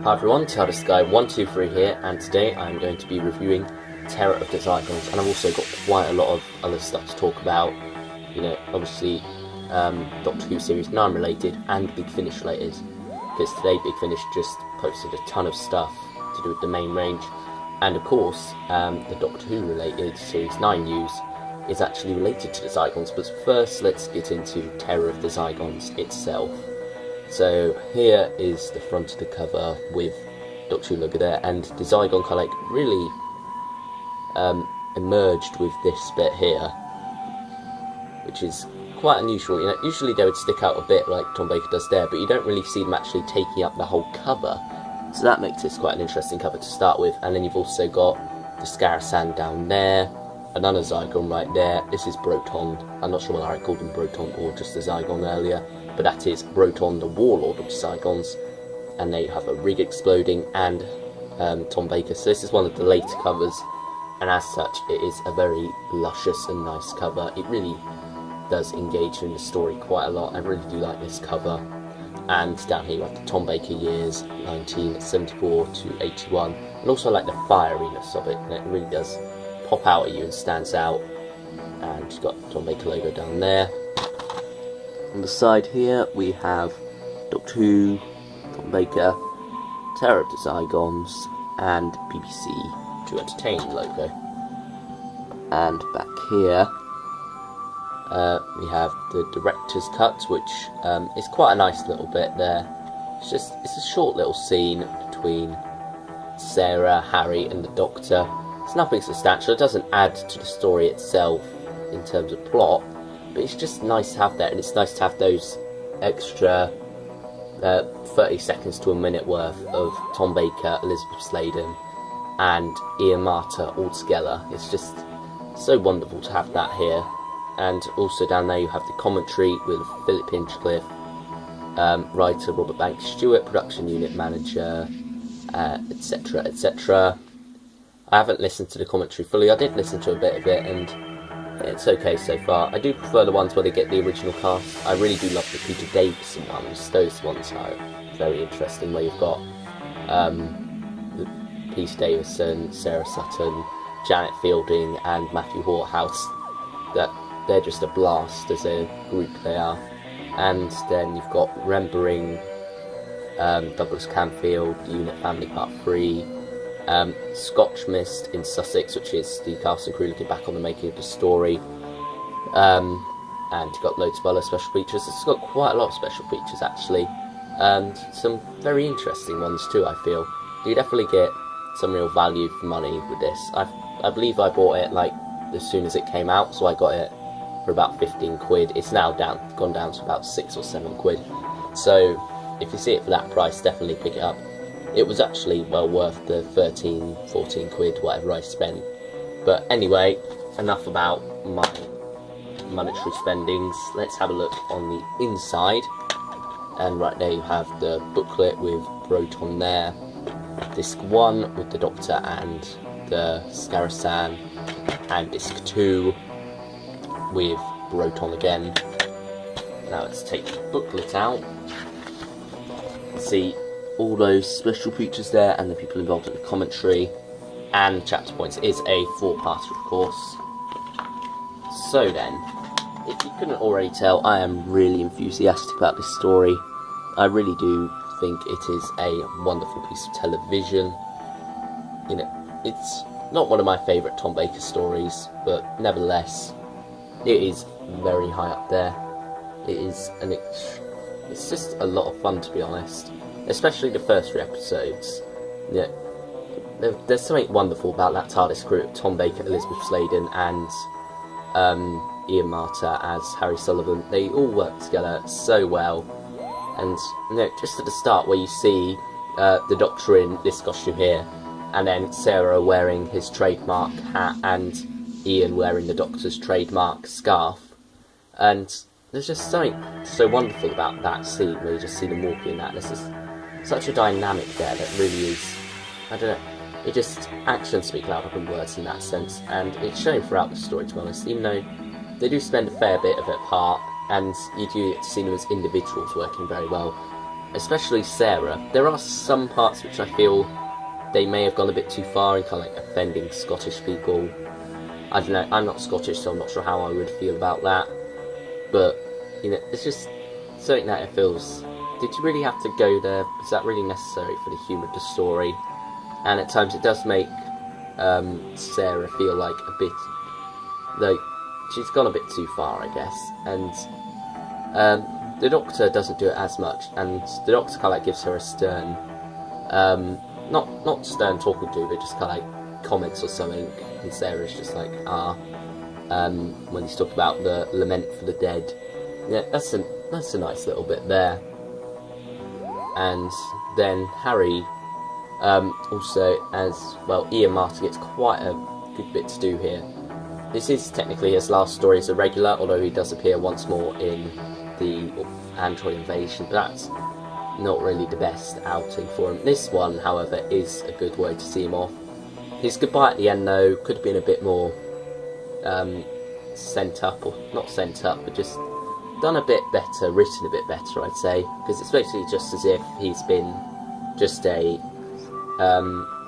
Hi everyone, TARDIS Guy 123 here, and today I'm going to be reviewing Terror of the Zygons, and I've also got quite a lot of other stuff to talk about, obviously Doctor Who Series 9 related and Big Finish related, because today Big Finish just posted a ton of stuff to do with the main range, and of course the Doctor Who related Series 9 news is actually related to the Zygons, but first let's get into Terror of the Zygons itself. So here is the front of the cover with Dr. Who logo there, and the Zygon kind of like really emerged with this bit here, which is quite unusual. Usually they would stick out a bit like Tom Baker does there, but you don't really see them actually taking up the whole cover. So that makes this quite an interesting cover to start with. And then you've also got the Skarasen down there, another Zygon right there. This is Broton. I'm not sure whether I called him Broton or just the Zygon earlier, but that is Broton, the warlord of the Zygons, and they have a rig exploding and Tom Baker. So this is one of the later covers, and as such it is a very luscious and nice cover. It really does engage in the story quite a lot. I really do like this cover. And down here you have the Tom Baker years, 1974 to 81, and also I like the fieriness of it, and it really does pop out at you and stands out. And you've got the Tom Baker logo down there. On the side here we have Doctor Who, Tom Baker, Terror of the Zygons, and BBC to Entertain logo. And back here we have the director's cut, which is quite a nice little bit there. It's a short little scene between Sarah, Harry and the Doctor. It's nothing substantial, it doesn't add to the story itself in terms of plot, but it's just nice to have that, and it's nice to have those extra 30 seconds to a minute worth of Tom Baker, Elizabeth Sladen and Ian Marter all together. It's just so wonderful to have that here. And also down there you have the commentary with Philip Hinchcliffe, writer Robert Banks Stewart, production unit manager, etc, etc. I haven't listened to the commentary fully. I did listen to a bit of it, and it's okay so far. I do prefer the ones where they get the original cast. I really do love the Peter Davison ones. Those ones are very interesting, where you've got Peter Davison, Sarah Sutton, Janet Fielding and Matthew Horthouse. They're just a blast as a group, they are. And then you've got Remembering Douglas Camfield, Unit Family Part 3, Scotch Mist in Sussex, which is the cast and crew looking back on the making of the story, and you've got loads of other special features. It's got quite a lot of special features actually, and some very interesting ones too. I feel you definitely get some real value for money with this. I believe I bought it like as soon as it came out, so I got it for about 15 quid. It's now gone down to about 6 or 7 quid. So if you see it for that price, definitely pick it up. It was actually well worth the 13, 14 quid, whatever I spent. But anyway, enough about my monetary spendings. Let's have a look on the inside. And right there you have the booklet with Broton there. Disc 1 with the Doctor and the Skarasen. And disc 2 with Broton again. Now let's take the booklet out. See all those special features there and the people involved in the commentary and chapter points. It is a 4-parter, of course. So then, if you couldn't already tell, I am really enthusiastic about this story. I really do think it is a wonderful piece of television. It's not one of my favourite Tom Baker stories, but nevertheless it is very high up there. It's just a lot of fun, to be honest. Especially the first 3 episodes. There's something wonderful about that TARDIS crew: Tom Baker, Elizabeth Sladen, and Ian Marter as Harry Sullivan. They all work together so well. And just at the start, where you see the Doctor in this costume here, and then Sarah wearing his trademark hat, and Ian wearing the Doctor's trademark scarf, and there's just something so wonderful about that scene where you just see them walking in that. There's just such a dynamic there that really is, I don't know, actions speak louder than words in that sense, and it's shown throughout the story, to be honest, even though they do spend a fair bit of it apart, and you do get to see them as individuals working very well. especially Sarah. There are some parts which I feel they may have gone a bit too far in kind of like offending Scottish people. I don't know, I'm not Scottish, so I'm not sure how I would feel about that. But, you know, it's just something that it feels, did you really have to go there? Is that really necessary for the humour of the story? And at times it does make Sarah feel like a bit, like, she's gone a bit too far, I guess. And the Doctor doesn't do it as much, and the Doctor kind of like gives her a stern, not stern talking to, but just kind of like comments or something, and Sarah's just like, when he's talking about the lament for the dead. Yeah, that's a nice little bit there. And then Harry, also, as well, Ian Martin gets quite a good bit to do here. This is technically his last story as a regular, although he does appear once more in the Android Invasion, but that's not really the best outing for him. This one, however, is a good way to see him off. His goodbye at the end, though, could have been a bit more sent up, or not sent up, but just done a bit better, written a bit better, I'd say, because it's basically just as if he's been just a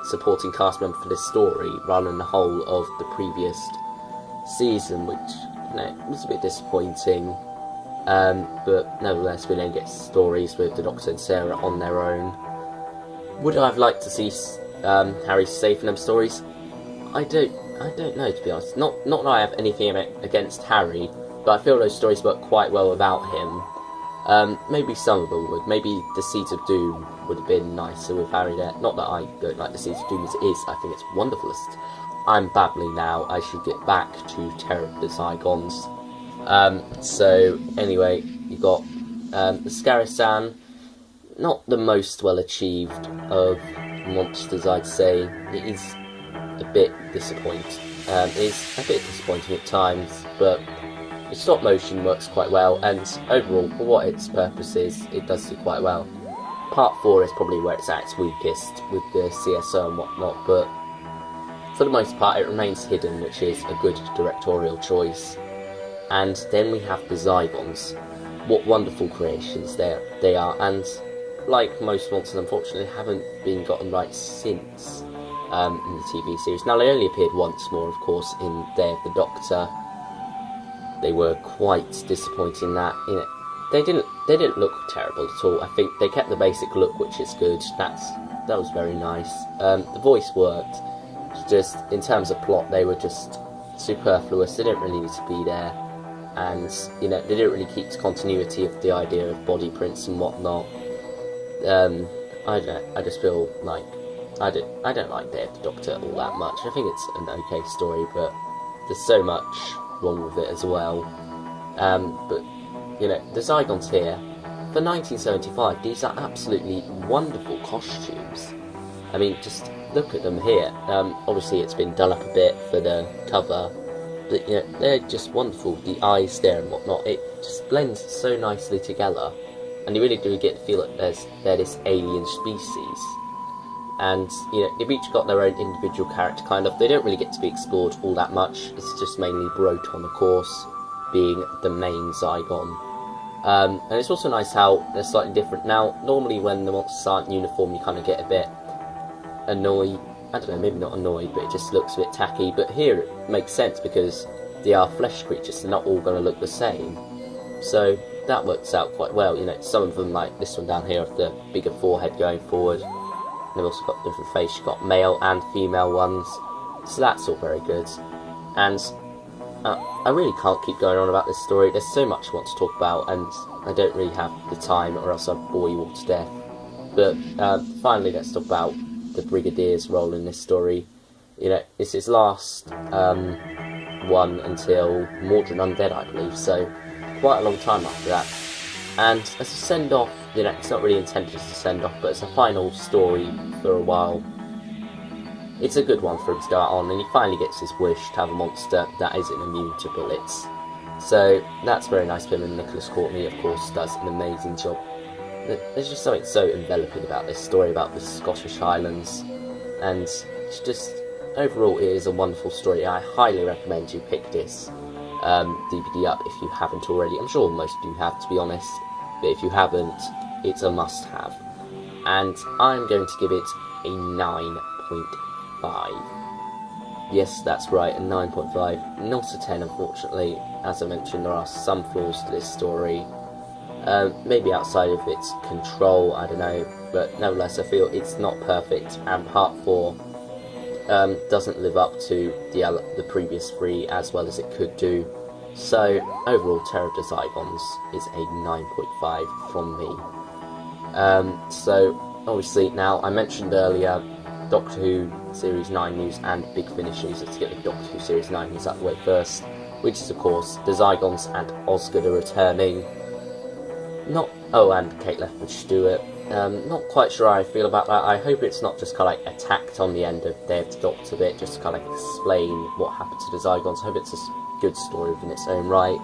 supporting cast member for this story, rather than the whole of the previous season, which, you know, was a bit disappointing. But nevertheless, we then get stories with the Doctor and Sarah on their own. Would I have liked to see Harry safe in them stories? I don't know, to be honest. Not that I have anything against Harry, but I feel those stories work quite well without him. Maybe some of them would. Maybe the Seeds of Doom would have been nicer with Harry there. Not that I don't like the Seeds of Doom as it is. I think it's wonderfulest. I'm babbling now. I should get back to Terror of the Zygons. So anyway, you got the Skarasen, not the most well achieved of monsters, I'd say. It is a bit disappointing. It is a bit disappointing at times, but the stop motion works quite well, and overall, for what its purpose is, it does do quite well. Part 4 is probably where it's at its weakest, with the CSO and whatnot, but for the most part it remains hidden, which is a good directorial choice. And then we have the Zygons. What wonderful creations they are, and like most monsters, unfortunately, haven't been gotten right since in the TV series. Now, they only appeared once more, of course, in Day of the Doctor. They were quite disappointing that, you know, they didn't look terrible at all. I think they kept the basic look, which is good. That was very nice. The voice worked. Just in terms of plot, they were just superfluous. They didn't really need to be there. And, you know, they didn't really keep the continuity of the idea of body prints and whatnot. I don't know, I just feel like I don't like Day of the Doctor all that much. I think it's an okay story, but there's so much wrong with it as well. But, you know, the Zygons here, for 1975, these are absolutely wonderful costumes. I mean, just look at them here. Obviously it's been done up a bit for the cover, but, you know, they're just wonderful. The eyes there and whatnot, it just blends so nicely together, and you really do get the feel that they're this alien species. And, you know, they've each got their own individual character, kind of. They don't really get to be explored all that much. It's just mainly Broton, of course, being the main Zygon. And it's also nice how they're slightly different. Now, normally when the monsters aren't uniform, you kind of get a bit annoyed. I don't know, maybe not annoyed, but it just looks a bit tacky. But here it makes sense because they are flesh creatures, they're not all going to look the same. So that works out quite well. You know, some of them, like this one down here, have the bigger forehead going forward. They've also got different faces. You've got male and female ones, so that's all very good. And I really can't keep going on about this story. There's so much I want to talk about, and I don't really have the time, or else I'd bore you all to death. But finally, let's talk about the Brigadier's role in this story. You know, it's his last one until Mordred Undead, I believe. So quite a long time after that. And as a send-off, you know, it's not really intended as a send-off, but it's a final story for a while. It's a good one for him to go out on, and he finally gets his wish to have a monster that isn't immune to bullets. So that's very nice of him, and Nicholas Courtney, of course, does an amazing job. There's just something so enveloping about this story, about the Scottish Highlands, and it's just, overall, it is a wonderful story. I highly recommend you pick this DVD up if you haven't already. I'm sure most of you have, to be honest. But if you haven't, it's a must-have. And I'm going to give it a 9.5. Yes, that's right, a 9.5, not a 10 unfortunately. As I mentioned, there are some flaws to this story. Maybe outside of its control, I don't know, but nevertheless I feel it's not perfect, and part 4 doesn't live up to the previous 3 as well as it could do. So overall, Terror of the Zygons is a 9.5 from me. So obviously, now I mentioned earlier Doctor Who Series 9 news and Big Finish news. Let's get the Doctor Who Series 9 news out of the way first, which is of course the Zygons and Osgood are returning. And Kate Lethbridge-Stewart. Not quite sure how I feel about that. I hope it's not just kind of like attacked on the end of Day of the Doctor bit, just to kind of explain what happened to the Zygons. I hope it's a good story within its own right.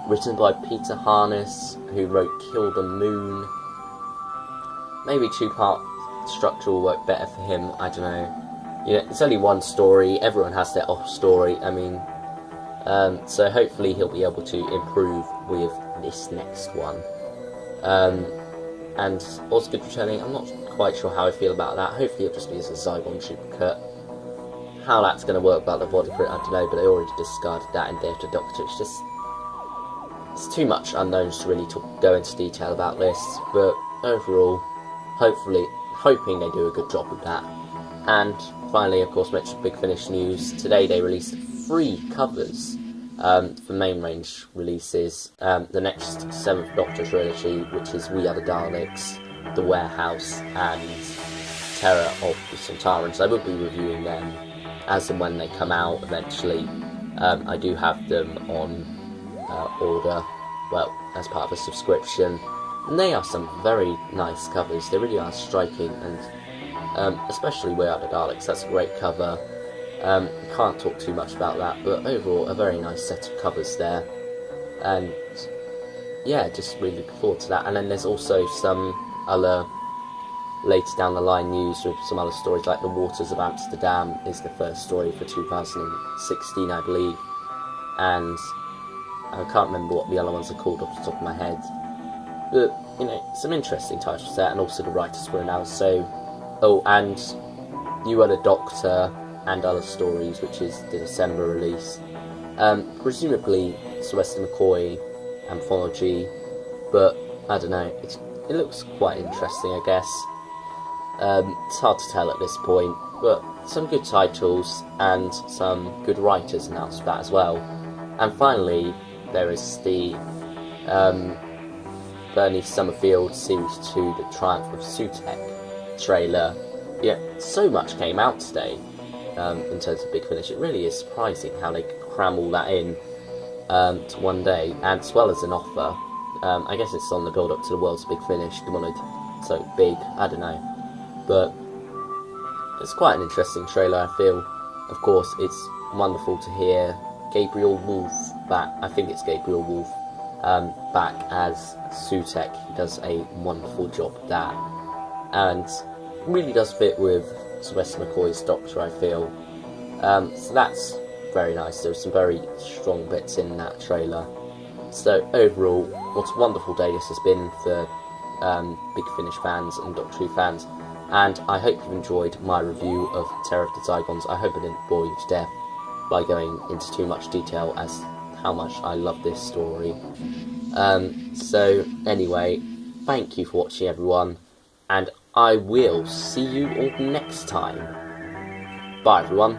Written by Peter Harness, who wrote Kill the Moon. Maybe 2-part structure will work better for him, I don't know. You know, it's only one story, everyone has their off story, I mean. So hopefully he'll be able to improve with this next one. And Osgood returning, I'm not quite sure how I feel about that. Hopefully it'll just be as a Zygon duplicate. How that's going to work about the body print, I don't know, but I already discarded that in Day of the Doctor. It's too much unknowns to really go into detail about this, but overall, hoping they do a good job with that. And finally, of course, mentioned Big Finish news. Today they released 3 covers for main range releases. The next 7th Doctor trilogy, which is We Are the Daleks, The Warehouse, and Terror of the Sontarans. I will be reviewing them as and when they come out eventually. I do have them on order, well, as part of a subscription. And they are some very nice covers. They really are striking, and especially We Are the Daleks. That's a great cover. Can't talk too much about that, but overall a very nice set of covers there. And yeah, just really looking forward to that. And then there's also some other later down the line news with some other stories, like The Waters of Amsterdam is the first story for 2016, I believe. And I can't remember what the other ones are called off the top of my head. But, you know, some interesting titles there, and also the writers were announced. So, and You Are the Doctor and Other Stories, which is the December release. Presumably Sylvester McCoy anthology, but I don't know. It looks quite interesting, I guess. It's hard to tell at this point, but some good titles and some good writers announced for that as well. And finally, there is the Bernie Summerfield Series 2, The Triumph of Sutekh trailer. Yeah, so much came out today in terms of Big Finish. It really is surprising how they cram all that in to one day, and as well as an offer. I guess it's on the build-up to the world's Big Finish, the one so big, I don't know. But it's quite an interesting trailer, I feel. Of course, it's wonderful to hear Gabriel Wolf back. I think it's Gabriel Wolf back as Sutekh. He does a wonderful job at that, and really does fit with Sylvester McCoy's Doctor, I feel. So that's very nice. There's some very strong bits in that trailer. So overall, what a wonderful day this has been for Big Finish fans and Doctor Who fans, and I hope you've enjoyed my review of Terror of the Zygons. I hope I didn't bore you to death by going into too much detail as how much I love this story. So anyway, thank you for watching, everyone, and I will see you all next time. Bye, everyone.